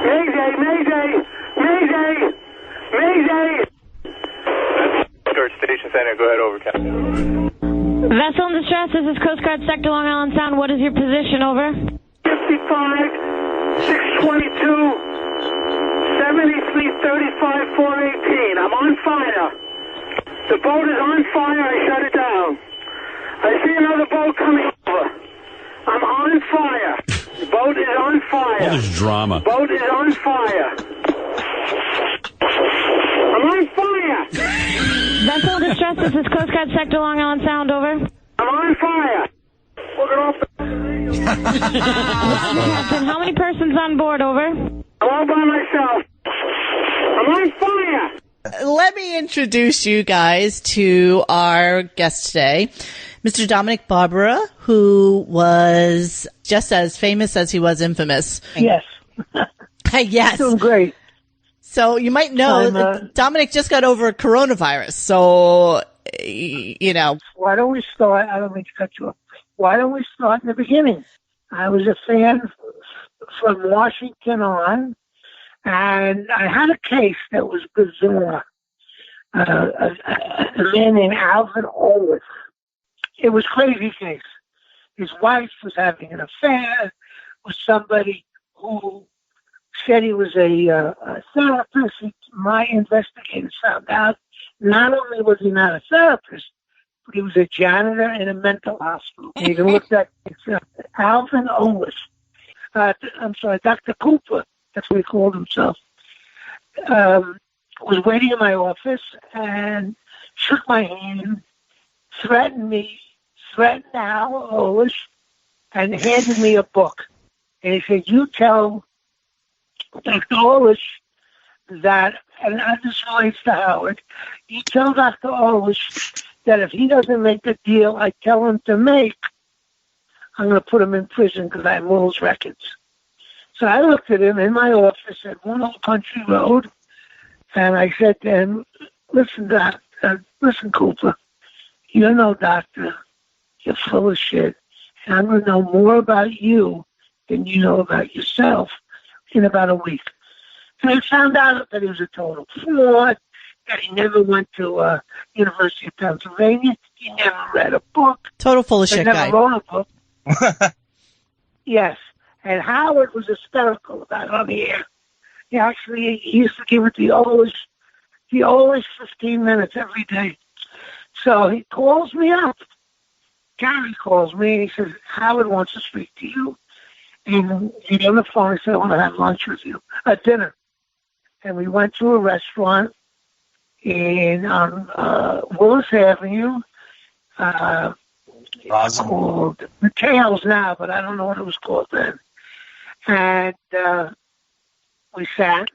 Mayday, mayday, mayday, mayday. Coast Guard Station Center, go ahead over, Captain. Vessel in distress, this is Coast Guard Sector Long Island Sound. What is your position, over? 55, 622, 73, 35, 418. I'm on fire. The boat is on fire. I shut it down. I see another boat coming over. I'm on fire. The boat is on fire. Oh, there's drama. Boat is on fire. I'm on fire. Vessel in distress, this is Coast Guard Sector Long Island Sound, over. I'm on fire. Look it off the... Captain, how many persons on board, over? I'm all by myself. I'm on fire. Let me introduce you guys to our guest today, Mr. Dominic Barbara, who was just as famous as he was infamous. Yes. Yes. Doing great. So you might know that Dominic just got over coronavirus. So, you know. Why don't we start? I don't mean to cut you off. Why don't we start in the beginning? I was a fan from Washington on, and I had a case that was bizarre. A man named Alvin Olaf. It was a crazy case. His wife was having an affair with somebody who said he was a therapist. My investigators found out not only was he not a therapist, but he was a janitor in a mental hospital. You can look that. It's Alvin Olaf. I'm sorry, Dr. Cooper. That's what he called himself. Was waiting in my office and shook my hand, threatened Al Olaf, and handed me a book. And he said, you tell Dr. Olaf that, and this relates to Howard, you tell Dr. Olaf that if he doesn't make the deal I tell him to make, I'm going to put him in prison because I have all his records. So I looked at him in my office at One Old Country Road, and I said to him, listen, Cooper, you're no doctor. You're full of shit. And I'm going to know more about you than you know about yourself in about a week. And I found out that he was a total fraud, that he never went to University of Pennsylvania. He never read a book. Total full of shit guy. Never wrote a book. Yes. And Howard was hysterical about it on the air. He used to give it the always 15 minutes every day. So he calls me up. Gary calls me and he says, Howard wants to speak to you. And he's on the phone. He said, I want to have lunch with you, dinner. And we went to a restaurant on Willis Avenue. It's called Mateo's now, but I don't know what it was called then. And we sat,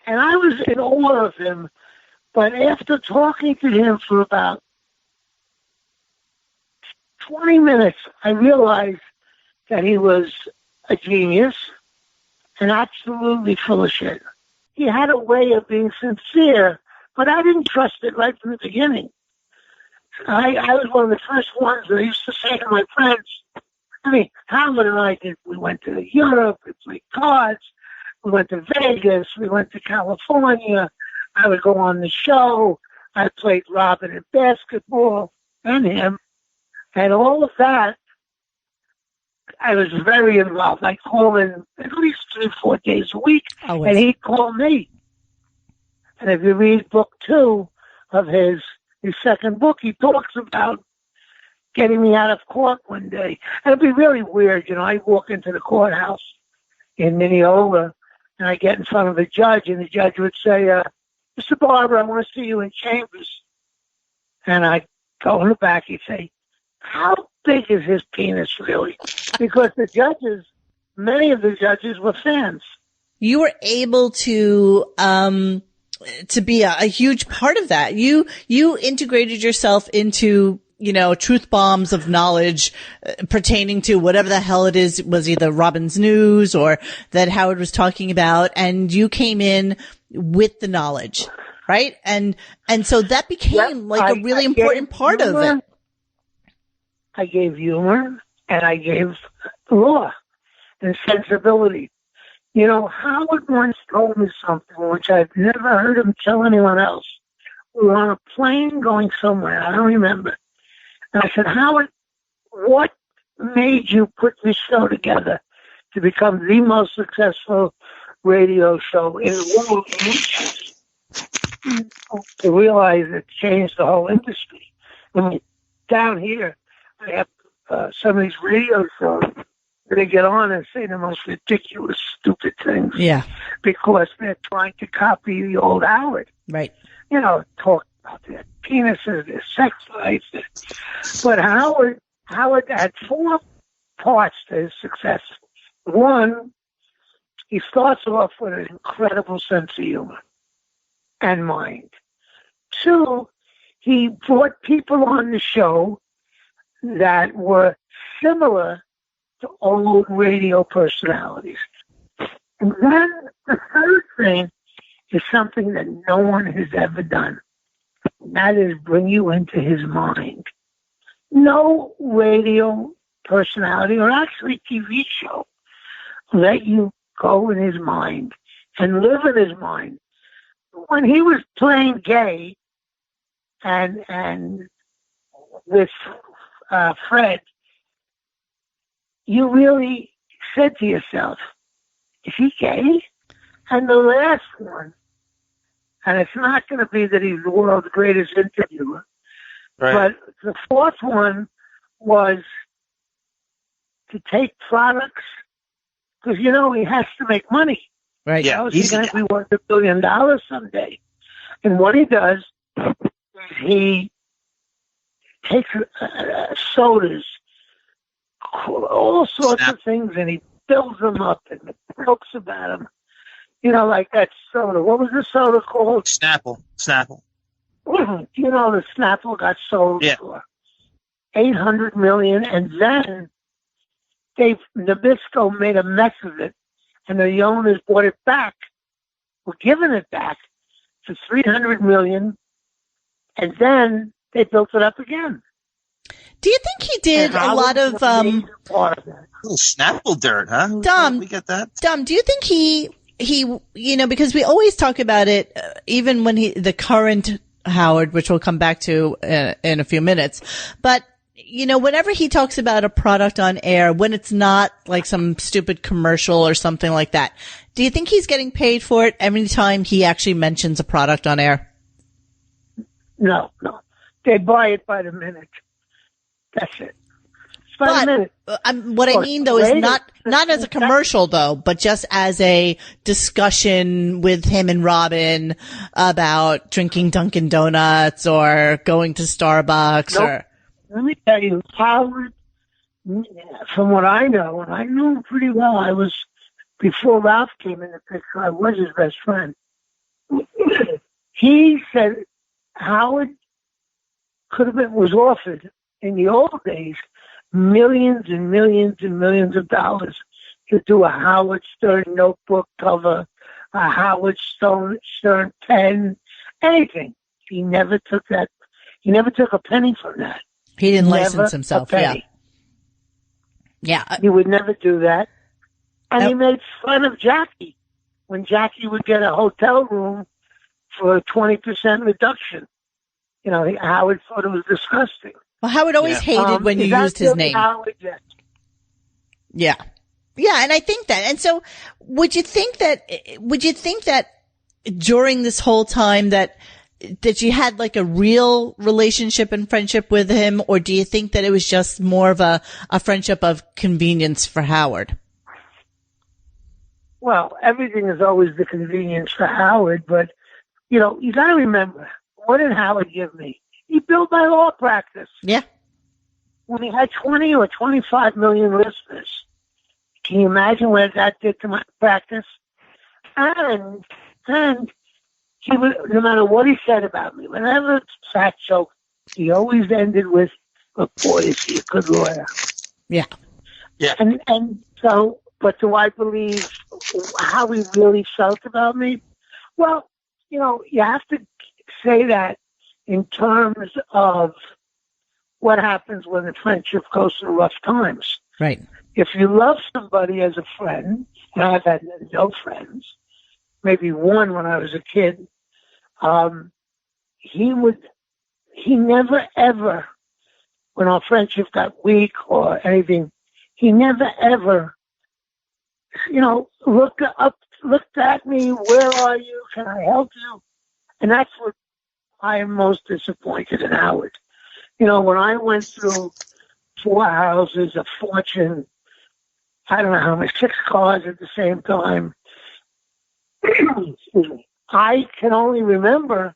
and I was in awe of him. But after talking to him for about 20 minutes, I realized that he was a genius and absolutely full of shit. He had a way of being sincere, but I didn't trust it right from the beginning. I was one of the first ones that I used to say to my friends, I mean, Howard and I we went to Europe, we played cards, we went to Vegas, we went to California, I would go on the show, I played Robin in basketball, and him, and all of that, I was very involved. I call him at least 3 or 4 days a week, and he'd call me. And if you read book 2 of his second book, he talks about getting me out of court one day. And it'd be really weird, I walk into the courthouse in Mineola, and I get in front of the judge, and the judge would say, Mr. Barber, I want to see you in chambers. And I go in the back, he'd say, how big is his penis really? Because many of the judges were fans. You were able to be a huge part of that. You integrated yourself into, truth bombs of knowledge pertaining to whatever the hell it is, was either Robin's News or that Howard was talking about, and you came in with the knowledge, right? And so that became a really important part of it. I gave humor and I gave law and sensibility. You know, Howard once told me something which I've never heard him tell anyone else. We were on a plane going somewhere. I don't remember. And I said, Howard, what made you put this show together to become the most successful radio show in the world? To realize it changed the whole industry. I mean, down here, I have some of these radio shows where they get on and say the most ridiculous, stupid things. Yeah. Because they're trying to copy the old Howard. Right. You know, talk about their penises, their sex lives. But Howard had 4 parts to his success. One, he starts off with an incredible sense of humor and mind. 2, he brought people on the show that were similar to old radio personalities. And then the third thing is something that no one has ever done. And that is bring you into his mind. No radio personality or actually TV show let you go in his mind and live in his mind. When he was playing gay and with Fred, you really said to yourself, is he gay? And the last one, and it's not going to be that he's the world's greatest interviewer, right, but the fourth one was to take products, because, you know, he has to make money. Right. Yeah. He's going to be worth $1 billion someday. And what he does is he takes sodas, all sorts of things, and he builds them up and jokes about them. You know, like that soda. What was the soda called? Snapple. You know, the Snapple got sold for $800 million, and then Nabisco made a mess of it, and the owners bought it back, were giving it back for $300 million, and then they built it up again. Do you think he did a lot of Snapple dirt, huh? Dom, we get that. Dom, do you think he, you know, because we always talk about it, even when the current Howard, which we'll come back to in a few minutes, but you know, whenever he talks about a product on air, when it's not like some stupid commercial or something like that, do you think he's getting paid for it every time he actually mentions a product on air? No. They buy it by the minute. That's it. By the minute. What I mean, though, is not as a commercial, though, but just as a discussion with him and Robin about drinking Dunkin' Donuts or going to Starbucks. Or. Let me tell you, Howard, from what I know, and I knew him pretty well, before Ralph came in the picture, I was his best friend. He said Howard was offered, in the old days, millions and millions and millions of dollars to do a Howard Stern notebook cover, a Howard Stern pen, anything. He never took that. He never took a penny from that. He didn't license himself. Yeah. He would never do that. And he made fun of Jackie when Jackie would get a hotel room for a 20% reduction. You know, Howard thought it was disgusting. Well, Howard always hated when you used his name. Howard, yeah. Yeah, and I think that. And so would you think that during this whole time that you had like a real relationship and friendship with him, or do you think that it was just more of a friendship of convenience for Howard? Well, everything is always the convenience for Howard, but, you know, you got to remember, what did Howard give me? He built my law practice. Yeah. When he had 20 or 25 million listeners, can you imagine what that did to my practice? And he would, no matter what he said about me, whenever fat joke, he always ended with, "But boy, is he a good lawyer." Yeah. Yeah. And so, but do I believe how he really felt about me? Well, you know, you have to say that in terms of what happens when the friendship goes through rough times. Right. If you love somebody as a friend and I've had no friends, maybe one when I was a kid, he never ever, when our friendship got weak or anything, he never ever, looked at me, where are you, can I help you? And that's what I am most disappointed in Howard. When I went through 4 houses, a fortune, I don't know how many, 6 cars at the same time, excuse me, I can only remember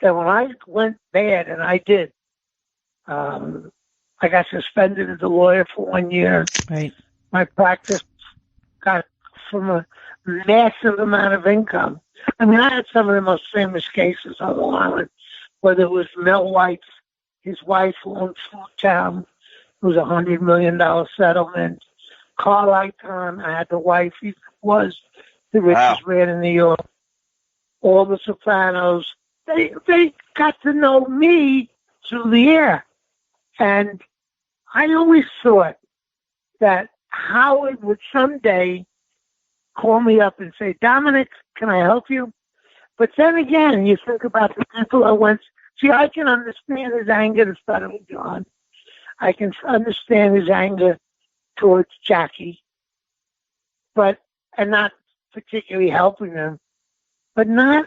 that when I went bad, and I did, I got suspended as a lawyer for 1 year. Right. My practice got from a massive amount of income. I mean, I had some of the most famous cases on Long Island, whether it was Mel White's, his wife who owned Town, it was a $100 million settlement. Carl Icahn, I had the wife, he was the richest man in New York. All the Sopranos, they got to know me through the air. And I always thought that Howard would someday call me up and say, Dominic, can I help you? But then again, you think about the people I went, see, I can understand his anger to Stuttering John. I can understand his anger towards Jackie, and not particularly helping them, but not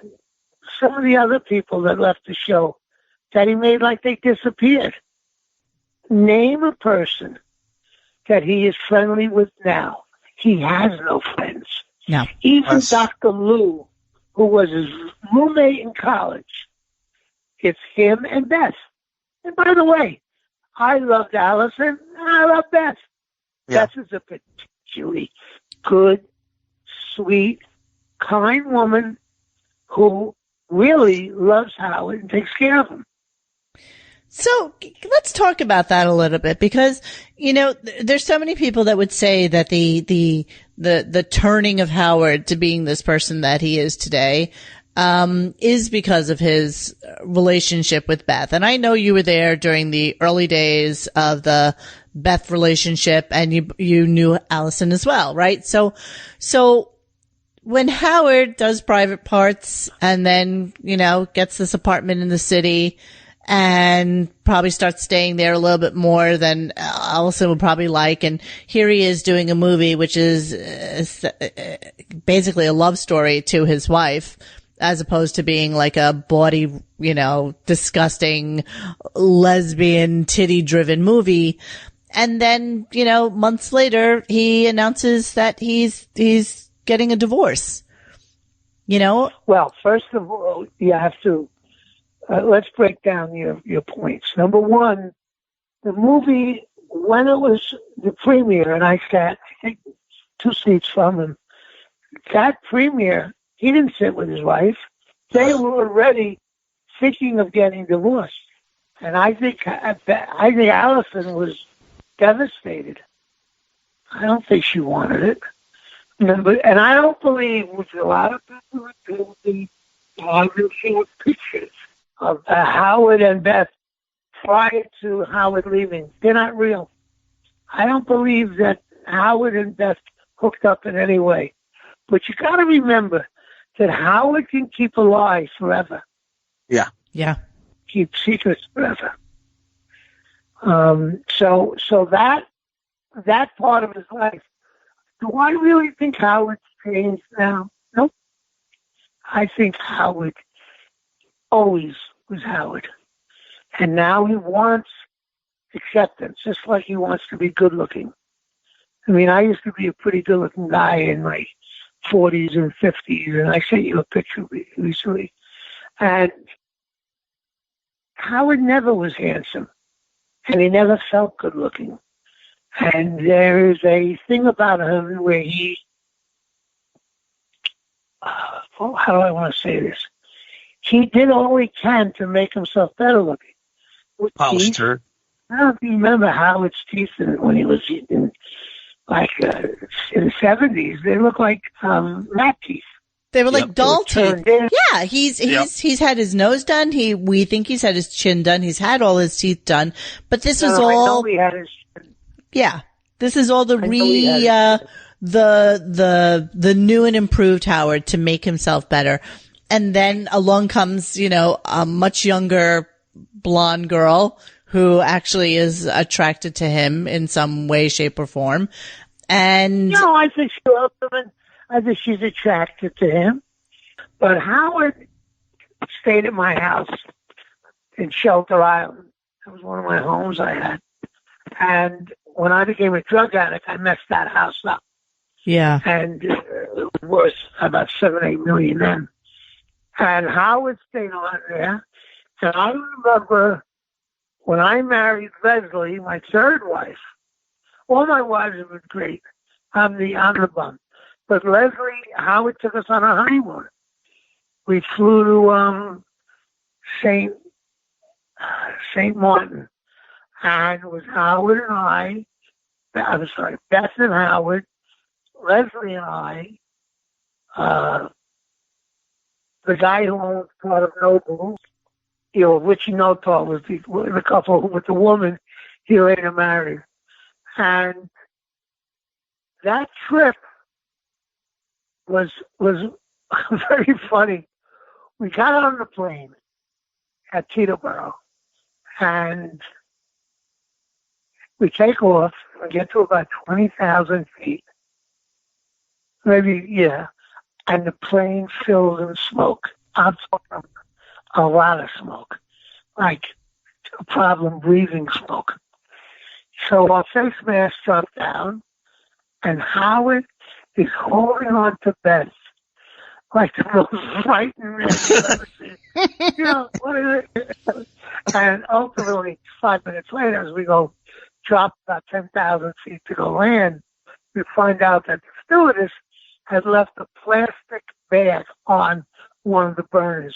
some of the other people that left the show that he made like they disappeared. Name a person that he is friendly with now. He has no friends. No. Even Dr. Lou, who was his roommate in college, it's him and Beth. And by the way, I loved Alison, and I love Beth. Yeah. Beth is a particularly good, sweet, kind woman who really loves Howard and takes care of him. So let's talk about that a little bit, because, there's so many people that would say that the turning of Howard to being this person that he is today, is because of his relationship with Beth. And I know you were there during the early days of the Beth relationship, and you knew Alison as well, right? So when Howard does Private Parts and then, gets this apartment in the city and probably starts staying there a little bit more than Alison would probably like, and here he is doing a movie which is basically a love story to his wife, as opposed to being like a bawdy, disgusting, lesbian, titty-driven movie. And then, months later, he announces that he's getting a divorce. Well, first of all, you have to, let's break down your points. Number one, the movie, when it was the premiere, and I sat, I think, 2 seats from him, that premiere, he didn't sit with his wife. They were already thinking of getting divorced. And I think Alison was devastated. I don't think she wanted it. And I don't believe, which a lot of people are doing, I've seen pictures of Howard and Beth prior to Howard leaving. They're not real. I don't believe that Howard and Beth hooked up in any way. But you got to remember that Howard can keep a lie forever. Yeah. Yeah. Keep secrets forever. So that part of his life. Do I really think Howard's changed now? Nope. I think Howard always was Howard. And now he wants acceptance, just like he wants to be good looking. I mean, I used to be a pretty good looking guy in my 40s and 50s, and I sent you a picture recently. And Howard never was handsome, and he never felt good looking. And there is a thing about him where he, how do I want to say this? He did all he can to make himself better looking. Poster. I don't remember Howard's teeth when he was in the 70s. They look like rat teeth. They were like doll teeth. Yeah, he's had his nose done. We think he's had his chin done. He's had all his teeth done. But this is all. I know he had his. Yeah, this is all the the new and improved Howard to make himself better. And then along comes, a much younger blonde girl who actually is attracted to him in some way, shape, or form. And no, I think she's attracted to him. But Howard stayed at my house in Shelter Island. That was one of my homes I had. And when I became a drug addict, I messed that house up. Yeah. And it was about $7-8 million then. And Howard stayed on there. And I remember when I married Leslie, my third wife, all my wives have been great. I'm the bum. But Leslie, Howard took us on a honeymoon. We flew to St. Martin. And it was Howard and Beth and Howard, Leslie and I, the guy who owned part of Noble, Richie Notal was the couple with the woman he later married. And that trip was very funny. We got on the plane at Teterboro, and we take off and get to about 20,000 feet. Maybe, yeah. And the plane fills in smoke. I'm talking a lot of smoke. Like a problem breathing smoke. So our face masks drop down, and Howard is holding on to Beth like the most frightened man I've ever seen. What is it? And ultimately, 5 minutes later, as we drop about 10,000 feet to go land, we find out that the stewardess had left a plastic bag on one of the burners.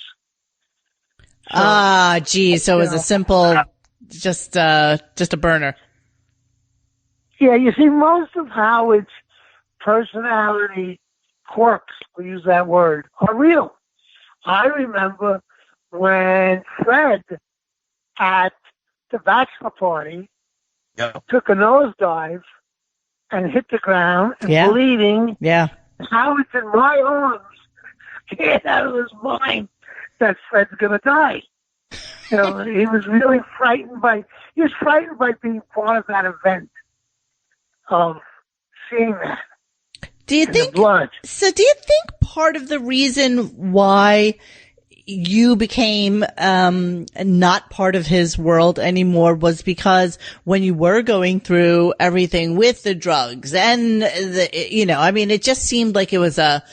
So it was a simple, just a burner. Yeah, you see, most of Howard's personality quirks, we use that word, are real. I remember when Fred at the bachelor party took a nosedive and hit the ground and bleeding. Yeah. Howard's in my arms, get out of his mind that Fred's going to die. He was really frightened by being part of that event, of seeing that. Do you think part of the reason why you became not part of his world anymore was because when you were going through everything with the drugs and it just seemed like it was a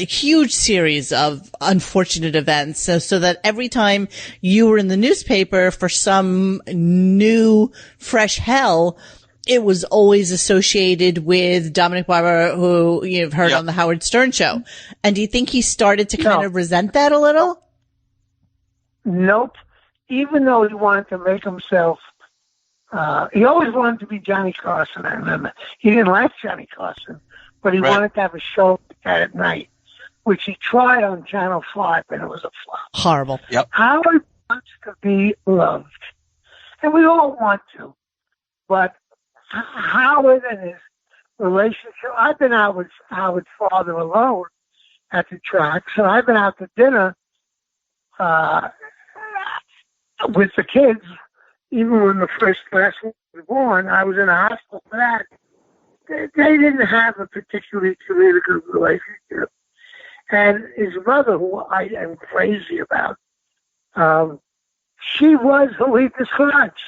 huge series of unfortunate events. So that every time you were in the newspaper for some new fresh hell, it was always associated with Dominic Barbara, who you've heard on the Howard Stern show. And do you think he started to kind of resent that a little? Nope. Even though he wanted to make himself, he always wanted to be Johnny Carson, I remember. He didn't like Johnny Carson, but he wanted to have a show at night, which he tried on Channel 5, and it was a flop. Horrible. Yep. Howard wants to be loved. And we all want to. But Howard and his relationship, I've been out with Howard's father alone at the tracks, and I've been out to dinner with the kids, even when the first class was born. I was in a hospital for that. They didn't have a particularly good relationship. And his mother, who I am crazy about, she was who he describes.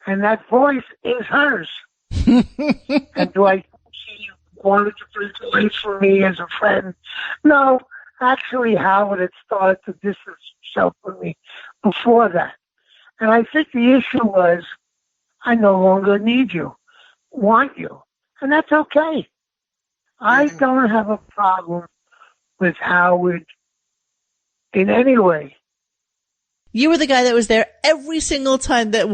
And that voice is hers. And do I think she wanted to break away from me as a friend? No. Actually, Howard had started to distance himself from me before that. And I think the issue was, I no longer need you, want you. And that's okay. I don't have a problem with Howard in any way. You were the guy that was there every single time that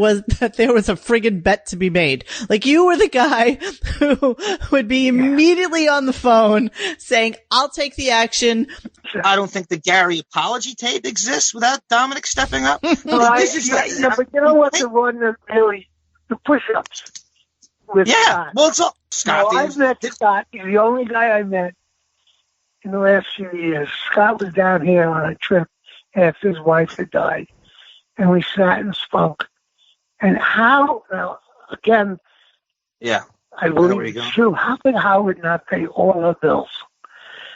there was a friggin' bet to be made. Like, you were the guy who would be immediately on the phone saying, I'll take the action. I don't think the Gary apology tape exists without Dominic stepping up. But you know what? The push-ups. with Yeah. Scott. Well, it's all Scott. Now, I've met Scott. He's the only guy I met in the last few years. Scott was down here on a trip after his wife had died, and we sat and spoke. And how, now, again, Yeah. I believe it's true. How could Howard not pay all the bills?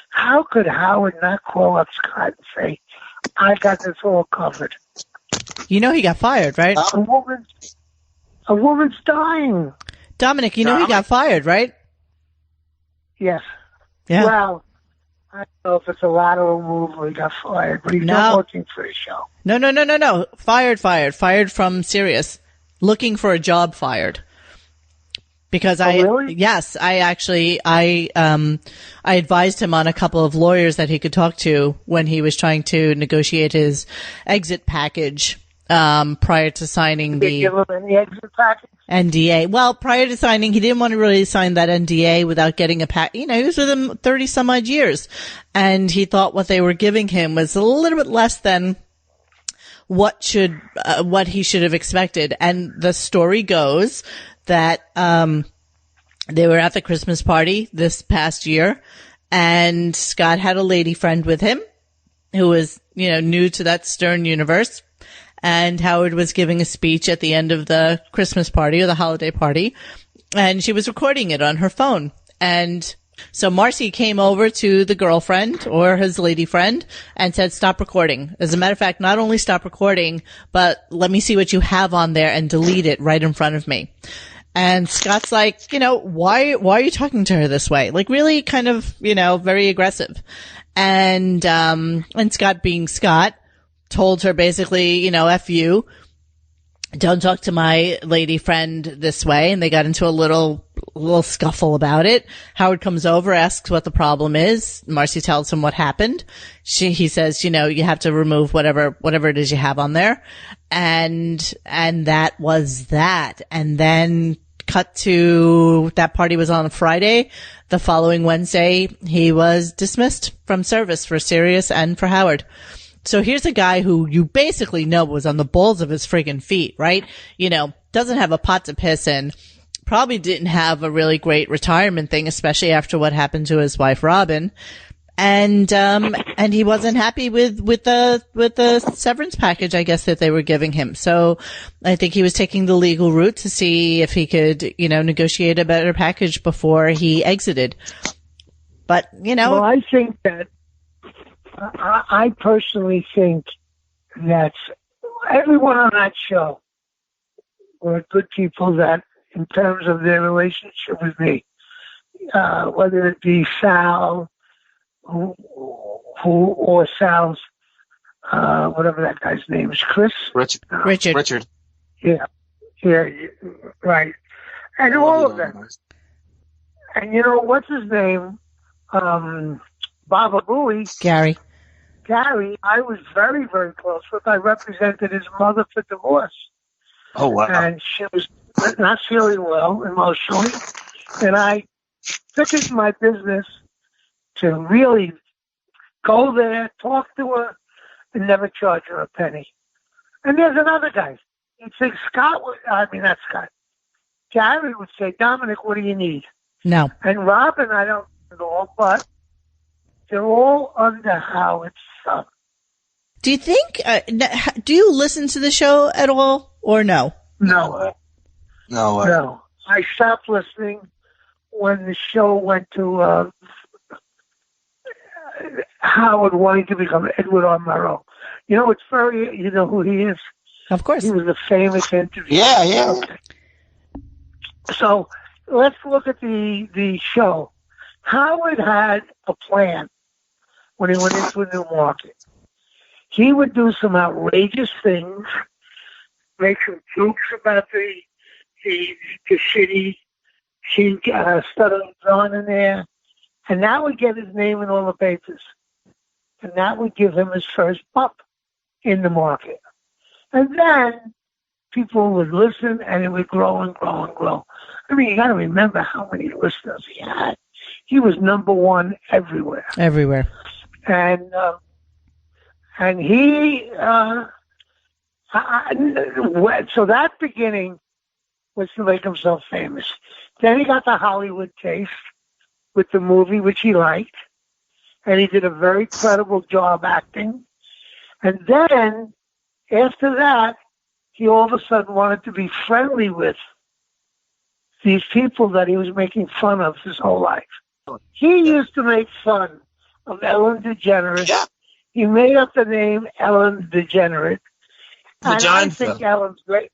How could Howard not call up Scott and say, I got this all covered? You know he got fired, right? A woman's dying. Dominic, you know he got fired, right? Yes. Yeah. Well, I don't know if it's a lateral move or he got fired, but he's not working for the show. No. Fired from Sirius. Looking for a job, fired. Because really? Yes, I advised him on a couple of lawyers that he could talk to when he was trying to negotiate his exit package, prior to signing Did you give him any exit package? NDA. Well, prior to signing, he didn't want to really sign that NDA without getting a pack. You know, he was with him 30 some odd years, and he thought what they were giving him was a little bit less than what he should have expected. And the story goes that they were at the Christmas party this past year, and Scott had a lady friend with him who was, you know, new to that Stern universe. And Howard was giving a speech at the end of the Christmas party or the holiday party, and she was recording it on her phone. And so Marcy came over to the girlfriend or his lady friend and said, stop recording. As a matter of fact, not only stop recording, but let me see what you have on there and delete it right in front of me. And Scott's like, you know, why are you talking to her this way? Like really kind of, you know, very aggressive. And Scott being Scott told her basically, you know, F you, don't talk to my lady friend this way. And they got into a little scuffle about it. Howard comes over, asks what the problem is. Marcy tells him what happened. He says, you know, you have to remove whatever it is you have on there. And that was that. And then cut to that party was on a Friday. The following Wednesday, he was dismissed from service for Sirius and for Howard. So here's a guy who you basically know was on the balls of his friggin' feet, right? You know, doesn't have a pot to piss in, probably didn't have a really great retirement thing, especially after what happened to his wife, Robin. And he wasn't happy with the severance package, I guess, that they were giving him. So I think he was taking the legal route to see if he could, you know, negotiate a better package before he exited. But, you know. Well, I think that, I personally think that everyone on that show were good people that, in terms of their relationship with me, whether it be Sal, or Sal's, whatever that guy's name is, Chris? Richard. Yeah, right. And all of them. And you know, what's his name? Baba Booey. Gary, I was very, very close with. I represented his mother for divorce. Oh, wow. And she was not feeling well emotionally. And I took it in my business to really go there, talk to her, and never charge her a penny. And there's another guy. He'd say, not Scott. Gary would say, Dominic, what do you need? No. And Robin, I don't know, but they're all under Howard's thumb. Do you think, do you listen to the show at all or no? No. I stopped listening when the show went to Howard wanting to become Edward R. Murrow. You know, you know who he is? Of course. He was a famous interviewer. Yeah. So let's look at the show. Howard had a plan when he went into a new market. He would do some outrageous things, make some jokes about the city. He'd study John in there, and that would get his name in all the papers. And that would give him his first bump in the market. And then people would listen, and it would grow and grow and grow. I mean, you got to remember how many listeners he had. He was number one everywhere. And he, so that beginning was to make himself famous. Then he got the Hollywood taste with the movie, which he liked, and he did a very credible job acting. And then, after that, he all of a sudden wanted to be friendly with these people that he was making fun of his whole life. He used to make fun of Ellen DeGeneres. Yeah. He made up the name Ellen DeGeneres. And I Vagina. think Ellen's great.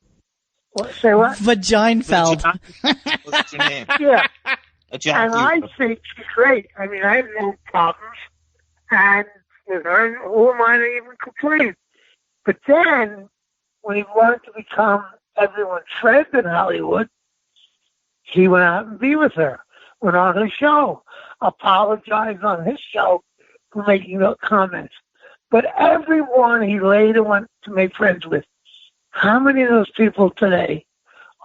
What, say what? Vaginefeld. What's your name? Yeah. Vagina. And I think she's great. I mean, I have no problems. And with her, who am I to even complain? But then, when he wanted to become everyone's friend in Hollywood, he went out and be with her, went on her show, apologized on his show for making no comments. But everyone he later went to make friends with, how many of those people today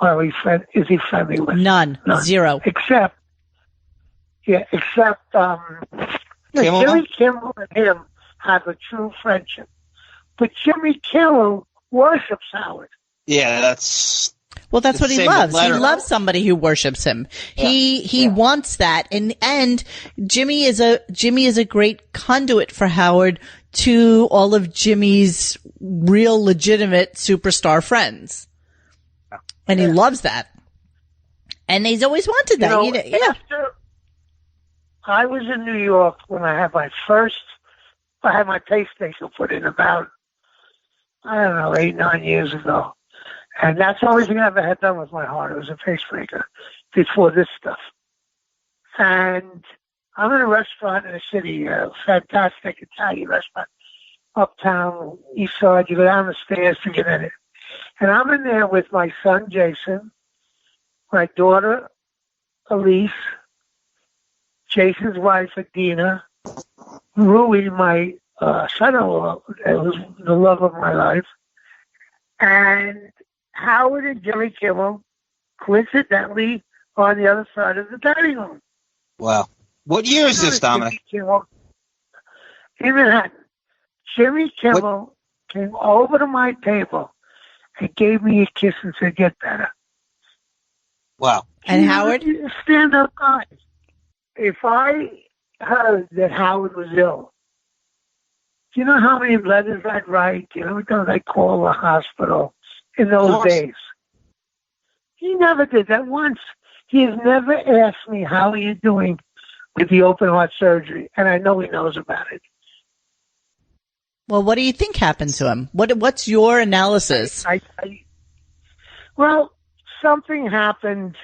is he friendly with? None. Zero. Except Kimmel? Jimmy Kimmel and him have a true friendship. But Jimmy Kimmel worships Howard. Yeah, that's... Well, that's what he Same loves. He letter. loves somebody who worships him. Yeah. He wants that, and Jimmy is a great conduit for Howard to all of Jimmy's real legitimate superstar friends, and he loves that. And he's always wanted that. After I was in New York when I had my pacemaker put in about, I don't know, 8-9 years ago. And that's the only thing I ever had done with my heart. It was a pacemaker before this stuff. And I'm in a restaurant in the city, a fantastic Italian restaurant, uptown, east side. You go down the stairs to get in it. And I'm in there with my son, Jason, my daughter, Elise, Jason's wife, Adina, Rui, my son-in-law, who's the love of my life, and Howard and Jimmy Kimmel, coincidentally, on the other side of the dining room. Wow. What year is this, Dominic? In Manhattan. Jimmy Kimmel came over to my table and gave me a kiss and said, "Get better." Wow. And Howard? Stand-up guy. If I heard that Howard was ill, do you know how many letters I'd write? You know, I'd call the hospital in those days. He never did that once. He has never asked me, "How are you doing with the open heart surgery?" And I know he knows about it. Well, what do you think happened to him? What's your analysis? Well, something happened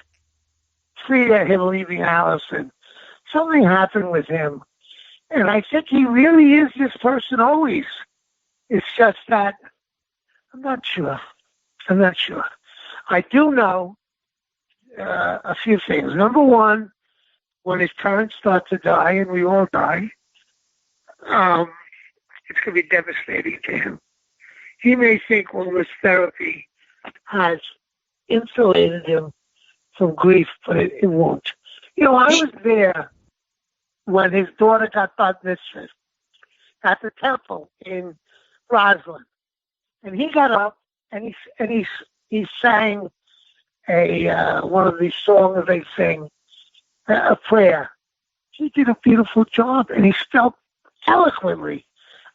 pre him leaving Alison. Something happened with him. And I think he really is this person always. It's just that I'm not sure. I do know a few things. Number one, when his parents start to die, and we all die, it's going to be devastating to him. He may think all this therapy has insulated him from grief, but it won't. You know, I was there when his daughter got bat mitzvah at the temple in Roslyn, and he got up and he sang one of these songs they sing, a prayer. He did a beautiful job, and he spoke eloquently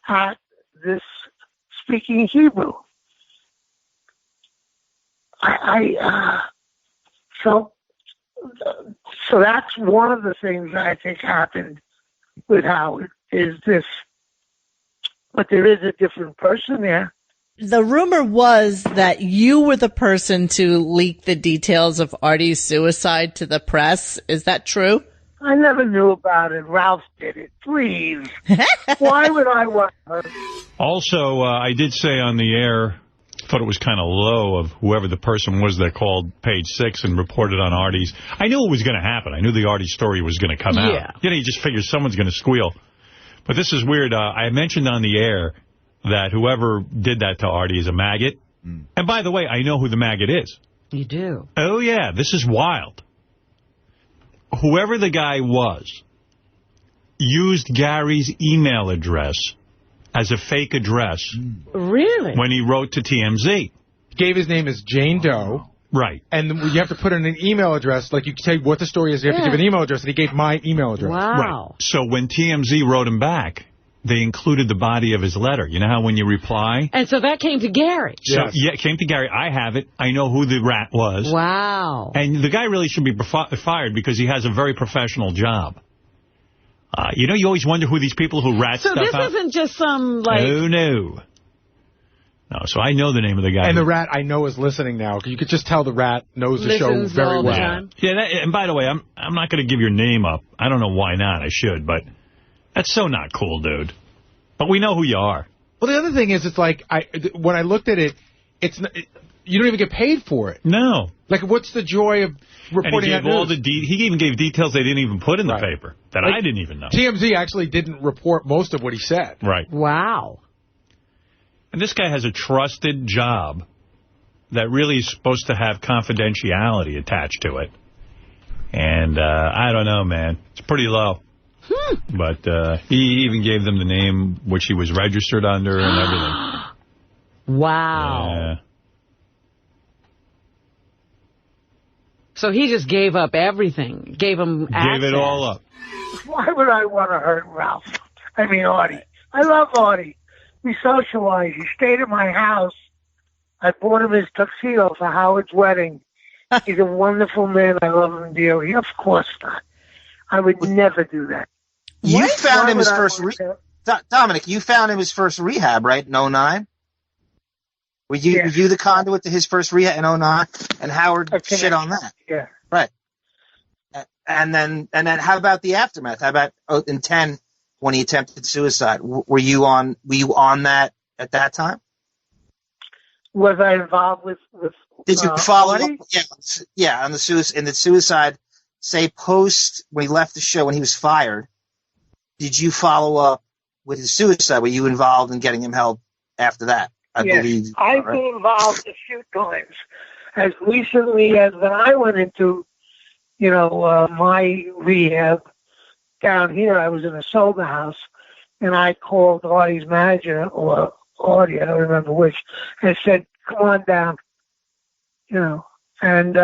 at this speaking Hebrew. So that's one of the things I think happened with Howard is this, but there is a different person there. The rumor was that you were the person to leak the details of Artie's suicide to the press. Is that true? I never knew about it. Ralph did it. Please. Why would I want her? Also, I did say on the air, thought it was kind of low of whoever the person was that called Page 6 and reported on Artie's. I knew it was going to happen. I knew the Artie story was going to come out. You know, you just figure someone's going to squeal. But this is weird. I mentioned on the air that whoever did that to Artie is a maggot. And by the way, I know who the maggot is. You do? Oh, yeah. This is wild. Whoever the guy was used Gary's email address as a fake address. Really? When he wrote to TMZ. Gave his name as Jane Doe. Right. And you have to put in an email address. Like, you say what the story is, you have to give an email address, and he gave my email address. Wow. Right. So when TMZ wrote him back, they included the body of his letter. You know how when you reply? And so that came to Gary. So, yeah, it came to Gary. I have it. I know who the rat was. Wow. And the guy really should be fired because he has a very professional job. You know, you always wonder who these people who rat stuff out. So this isn't just some, like... Oh, no. No, so I know the name of the guy. And the rat, I know, is listening now. You could just tell the rat knows the show very well. Yeah, and by the way, I'm not going to give your name up. I don't know why not. I should, but that's so not cool, dude. But we know who you are. Well, the other thing is, it's like, when I looked at it, you don't even get paid for it. No. Like, what's the joy of reporting that news? He even gave details they didn't even put in the paper that I didn't even know. TMZ actually didn't report most of what he said. Right. Wow. And this guy has a trusted job that really is supposed to have confidentiality attached to it. And I don't know, man. It's pretty low. But he even gave them the name which he was registered under and everything. Wow. Yeah. So he just gave up everything. Gave him access. Gave it all up. Why would I want to hurt Ralph? I mean, Artie. I love Artie. We socialized. He stayed at my house. I bought him his tuxedo for Howard's wedding. He's a wonderful man. I love him dearly. Of course not. I would never do that. You found him his first Dominic, you found him his first rehab, right, in 09? Were you the conduit to his first rehab in 09? And Howard shit on that. Yeah. Right. And then how about the aftermath? How about in 10 when he attempted suicide? Were you on that at that time? Was I involved with Did you follow up? Artie? Yeah, on the suicide, say post when he left the show when he was fired. Did you follow up with his suicide? Were you involved in getting him help after that? I believe. I've been involved a few times. As recently as when I went into, my rehab down here, I was in a sober house, and I called Artie's manager, or Artie, I don't remember which, and said, come on down, and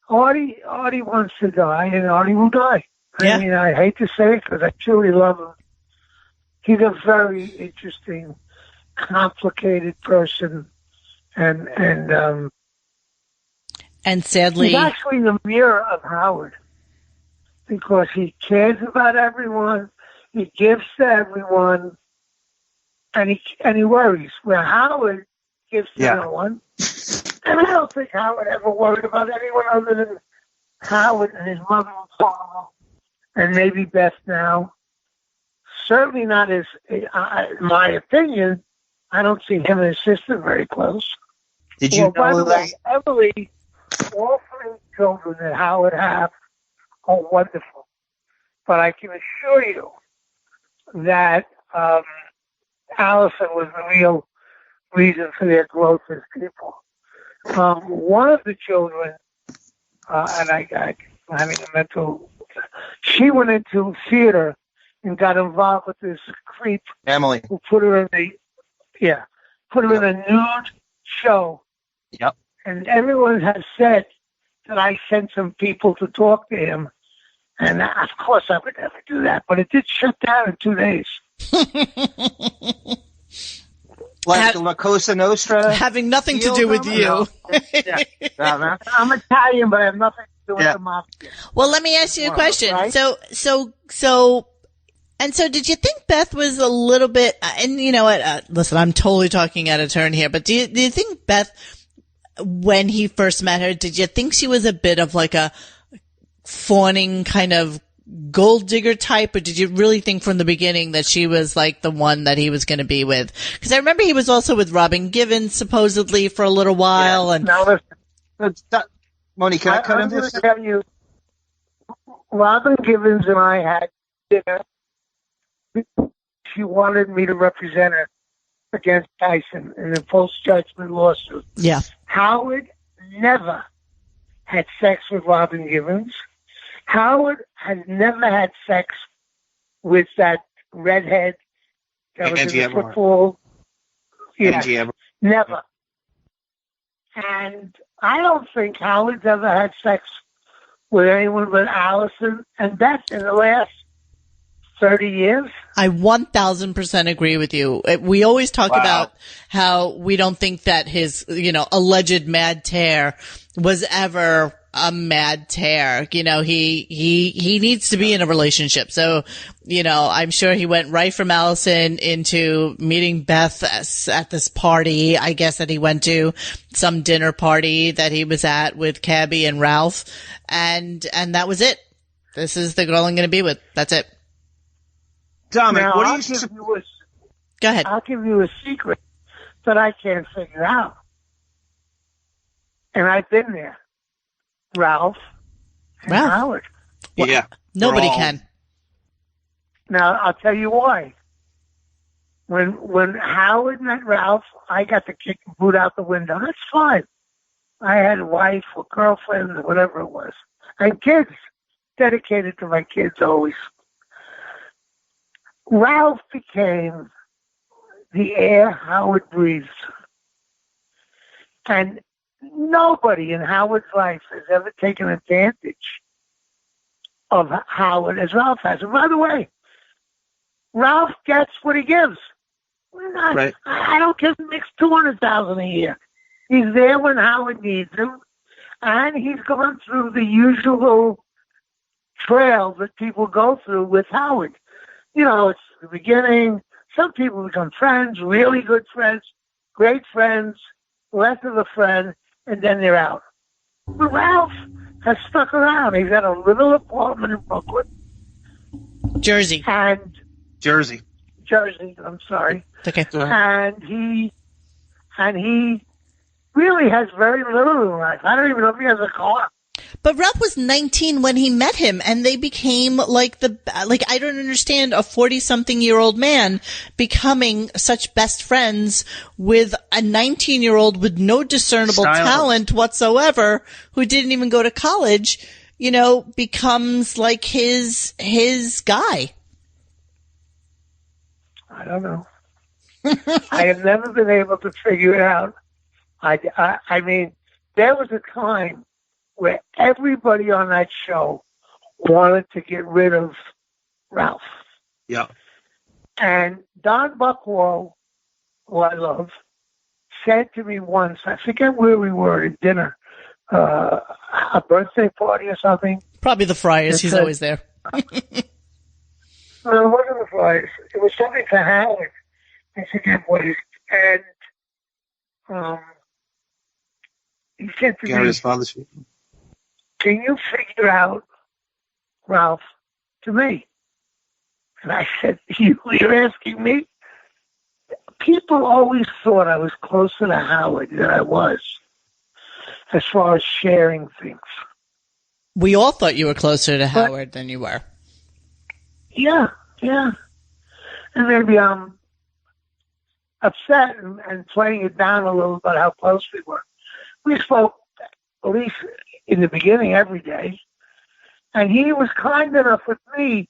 Artie wants to die, and Artie will die. Yeah. I mean, I hate to say it because I truly love him. He's a very interesting, complicated person, and sadly, he's actually the mirror of Howard because he cares about everyone, he gives to everyone, and he worries. Where Howard gives to no one, and I don't think Howard ever worried about anyone other than Howard and his mother and father, and maybe Beth now. Certainly not in my opinion. I don't see him and his sister very close. Did you know that? Emily, all three children that Howard have are wonderful. But I can assure you that Alison was the real reason for their growth as people. One of the children, and I'm having a mental, she went into theater and got involved with this creep, Emily, who put her in a nude show. Yep. And everyone has said that I sent some people to talk to him, and of course I would never do that. But it did shut down in 2 days. Like the La Cosa Nostra? Having nothing to do with you. I'm Italian, but I have nothing to do with the mafia. Well, let me ask you a question. Right? So did you think Beth was a little bit, and you know what, listen, I'm totally talking out of turn here, but do you think Beth, when he first met her, did you think she was a bit of like a fawning kind of gold digger type, or did you really think from the beginning that she was like the one that he was going to be with? Because I remember he was also with Robin Givens supposedly for a little while. Yeah. And now listen, Moni, can I cut in this? I'm going to tell you, Robin Givens and I had dinner. She wanted me to represent her against Tyson in the post-judgment lawsuit. Yeah. Howard never had sex with Robin Givens. Howard has never had sex with that redhead that was in the football. Yeah, never. And I don't think Howard's ever had sex with anyone but Alison and Beth in the last 30 years. I 1,000% agree with you. We always talk about how we don't think that his, alleged mad tear was ever a mad tear. He needs to be in a relationship. So, I'm sure he went right from Alison into meeting Beth at this party, I guess, that he went to, some dinner party that he was at with Cabby and Ralph. And that was it. This is the girl I'm going to be with. That's it. Dominic, now, what do you... Go ahead. I'll give you a secret that I can't figure out. And I've been there. Ralph and Howard. Yeah. Nobody can. Now, I'll tell you why. When Howard met Ralph, I got to kick the boot out the window. That's fine. I had a wife or girlfriend or whatever it was. And kids. Dedicated to my kids always. Ralph became the air Howard breathes. And nobody in Howard's life has ever taken advantage of Howard as Ralph has. And by the way, Ralph gets what he gives. Right. I don't give him $200,000 a year. He's there when Howard needs him, and he's gone through the usual trail that people go through with Howard. It's the beginning. Some people become friends, really good friends, great friends, less of a friend, and then they're out. But Ralph has stuck around. He's got a little apartment in Brooklyn. Jersey, I'm sorry. Okay. And he really has very little in life. I don't even know if he has a car. But Ralph was 19 when he met him, and they became I don't understand a 40-something-year-old man becoming such best friends with a 19-year-old with no discernible talent whatsoever, who didn't even go to college, becomes like his guy. I don't know. I have never been able to figure it out. I mean, there was a time where everybody on that show wanted to get rid of Ralph. Yeah. And Don Buchwald, who I love, said to me once, I forget where we were at dinner, a birthday party or something. Probably the Friars. He's always there. No, it wasn't the Friars. It was something to Howard. I forget what it. And he said to me, can you figure out Ralph to me? And I said, you're asking me? People always thought I was closer to Howard than I was as far as sharing things. We all thought you were closer to Howard than you were. Yeah. And maybe I'm upset and playing it down a little about how close we were. We spoke, at least in the beginning, every day. And he was kind enough with me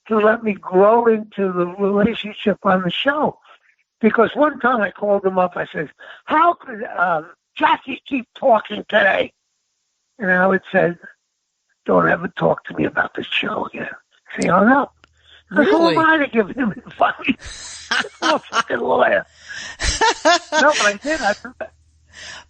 to let me grow into the relationship on the show. Because one time I called him up, I said, how could Jackie keep talking today? And Howard said, don't ever talk to me about this show again. So he hung up. Really? Who am I to give him advice? I'm a fucking lawyer. No, but I did.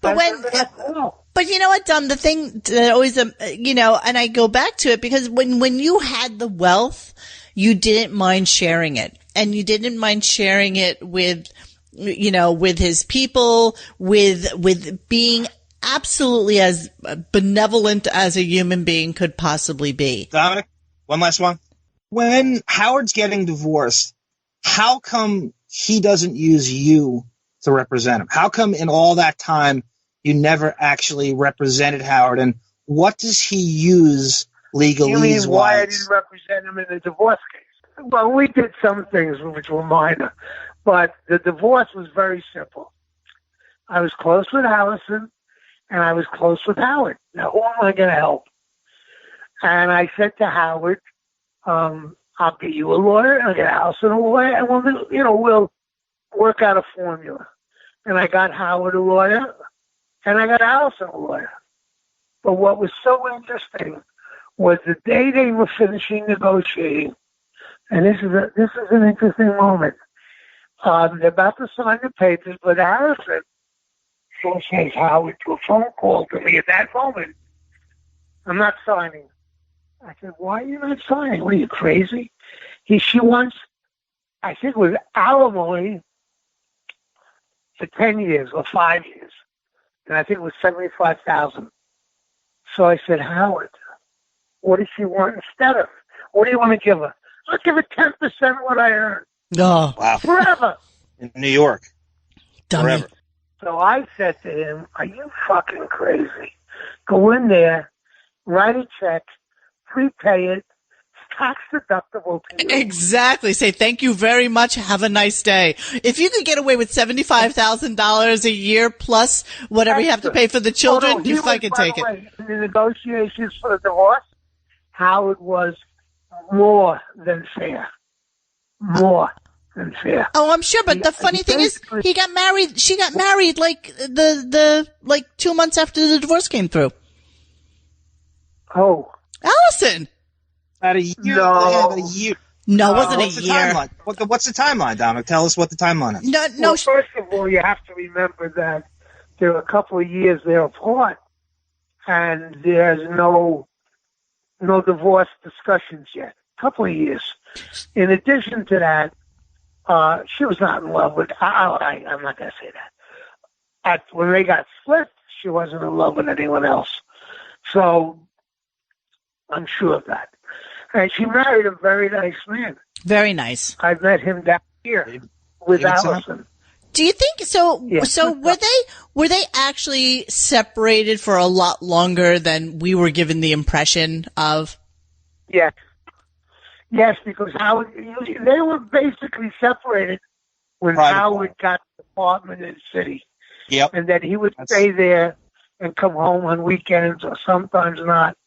But you know what, Dom? The thing that always, and I go back to it because when you had the wealth, you didn't mind sharing it, and you didn't mind sharing it with, with his people, with being absolutely as benevolent as a human being could possibly be. Dominic, one last one. When Howard's getting divorced, how come he doesn't use you to represent him? How come in all that time you never actually represented Howard? And what does he use legalese-wise? You mean why I didn't represent him in the divorce case? Well, we did some things which were minor, but the divorce was very simple. I was close with Alison, and I was close with Howard. Now, who am I going to help? And I said to Howard, I'll get you a lawyer, and I'll get Alison a lawyer, and we'll work out a formula. And I got Howard a lawyer, And I got Alison a lawyer. But what was so interesting was the day they were finishing negotiating, and this is an interesting moment. They're about to sign the papers, but Alison says Howard to a phone call to me at that moment. I'm not signing. I said, why are you not signing? What are you, crazy? She wants, I think it was alimony for 10 years or 5 years. And I think it was $75,000. So I said, Howard, what does she want instead of? What do you want to give her? I'll give her 10% of what I earn. Oh. Wow. Forever. In New York. Dummy. Forever. So I said to him, are you fucking crazy? Go in there, write a check, prepay it, tax deductible to you. Exactly. Say thank you very much. Have a nice day. If you could get away with $75,000 a year plus whatever you have to pay for the children, you fucking take it. In the negotiations for the divorce, Howard was more than fair. More than fair. Oh, I'm sure. But the funny thing is, he got married. She got married like 2 months after the divorce came through. Oh, Alison. About a year. No. About a year. No, it wasn't What's a the year. timeline? What's the timeline, Dominic? Tell us what the timeline is. No. well, first of all, you have to remember that there are a couple of years they're apart, and there's no divorce discussions yet. A couple of years. In addition to that, she was not in love with. I'm not going to say that. When they got split, she wasn't in love with anyone else. So I'm sure of that. And she married a very nice man. Very nice. I met him down here with Alison. Do you think so? Yeah. So were they actually separated for a lot longer than we were given the impression of? Yes. Yes, because Howard, they were basically separated when Howard got the apartment in the city. Yep. And that he would stay there and come home on weekends or sometimes not.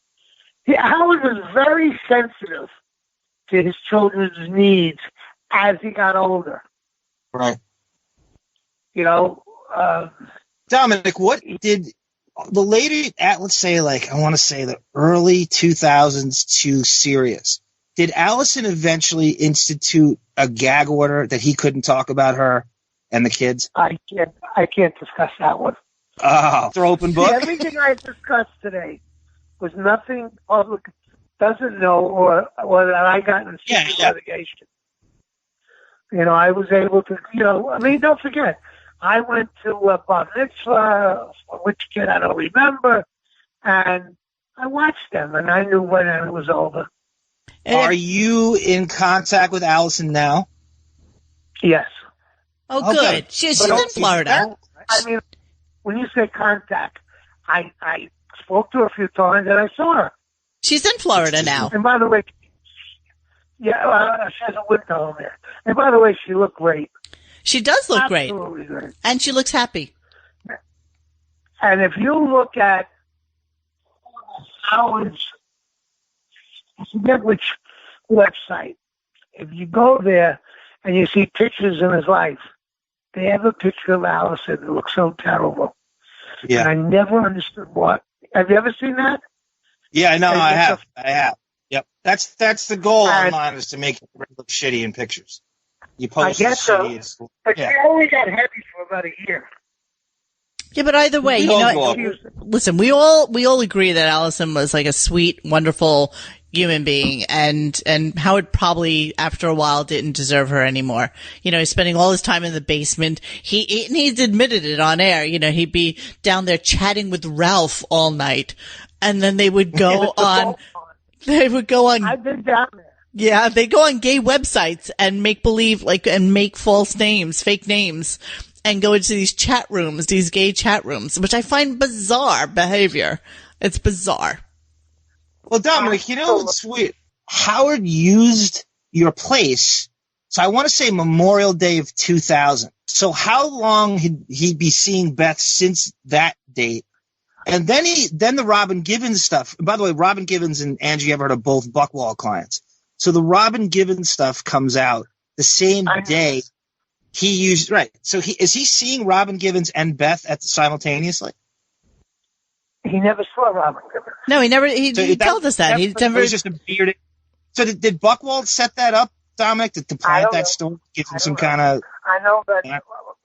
Howard was very sensitive to his children's needs as he got older. Right. You know, Dominic, what did the lady at, let's say, like, I want to say the early 2000s to Sirius, did Alison eventually institute a gag order that he couldn't talk about her and the kids? I can't discuss that one. Oh, it's an open book? Everything I discussed today was nothing public doesn't know or that I got in secret litigation. You know, I was able to, don't forget, I went to Bar Mitzvah, which kid I don't remember, and I watched them, and I knew when it was over. Are you in contact with Alison now? Yes. Oh, good. She's in Florida. I mean, when you say contact, I spoke to her a few times, and I saw her. She's in Florida now. And by the way, she has a window home there. And by the way, she looked great. She does look Absolutely great. And she looks happy. And if you look at Howard's, I forget which website, if you go there and you see pictures in his life, they have a picture of Alison that looks so terrible. Yeah. And I never understood what. Have you ever seen that? Yeah, no, I have. Yep. That's the goal online, is to make it look shitty in pictures. You post I guess shitty. so. But she only got heavy for about a year. Yeah, but either way, listen, we all agree that Alison was like a sweet, wonderful human being, and Howard probably after a while didn't deserve her anymore. You know, he's spending all his time in the basement. He's admitted it on air. You know, he'd be down there chatting with Ralph all night, and then they would go on. I've been down there. Yeah, they go on gay websites and make believe, and make false names, fake names, and go into these chat rooms, these gay chat rooms, which I find bizarre behavior. It's bizarre. Well, Dominic, it's weird. Howard used your place, so I want to say Memorial Day of 2000. So how long he'd be seeing Beth since that date? And then the Robin Givens stuff. By the way, Robin Givens and Angie Everett are both Buckwall clients. So the Robin Givens stuff comes out the same day he used, right. So is he seeing Robin Givens and Beth simultaneously? He never saw Robin Gibbons. No, he never. He told us that. He never. It was just a bearded. So did Buchwald set that up, Dominic, to plant that story, give him some kind of? I know that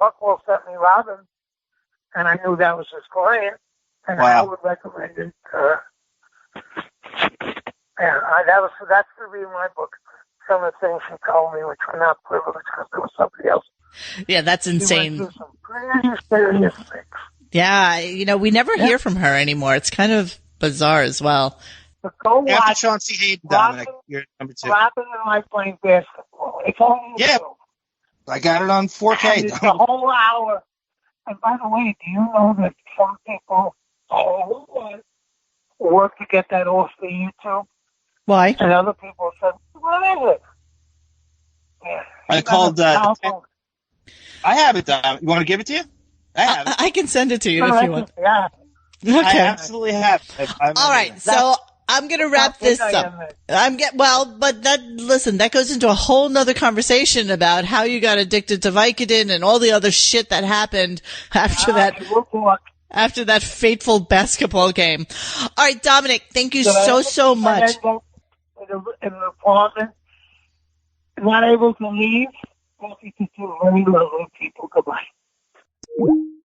Buchwald sent me Robin, and I knew that was his client, and I would recommend it. That's the reason my book. Some of the things she told me, which were not privileged because there was somebody else. Yeah, that's insane. She went through some pretty serious things. Yeah, we never hear from her anymore. It's kind of bizarre as well. But go watch After Chauncey Hayden, Dominic, you're number 2. Robin and I playing basketball. It's all I got it on 4K. And it's a whole hour. And by the way, do you know that some people work to get that off the YouTube? Why? And other people said, what is it? Yeah. I called. I have it, Dom. You want to give it to you? I have it. I can send it to you if you want. Yeah. Okay. I absolutely have it. All right. So I'm going to wrap this up. But that goes into a whole nother conversation about how you got addicted to Vicodin and all the other shit that happened after that fateful basketball game. All right, Dominic, thank you so much. In an apartment, not able to leave, talking to two very lovely people. Goodbye.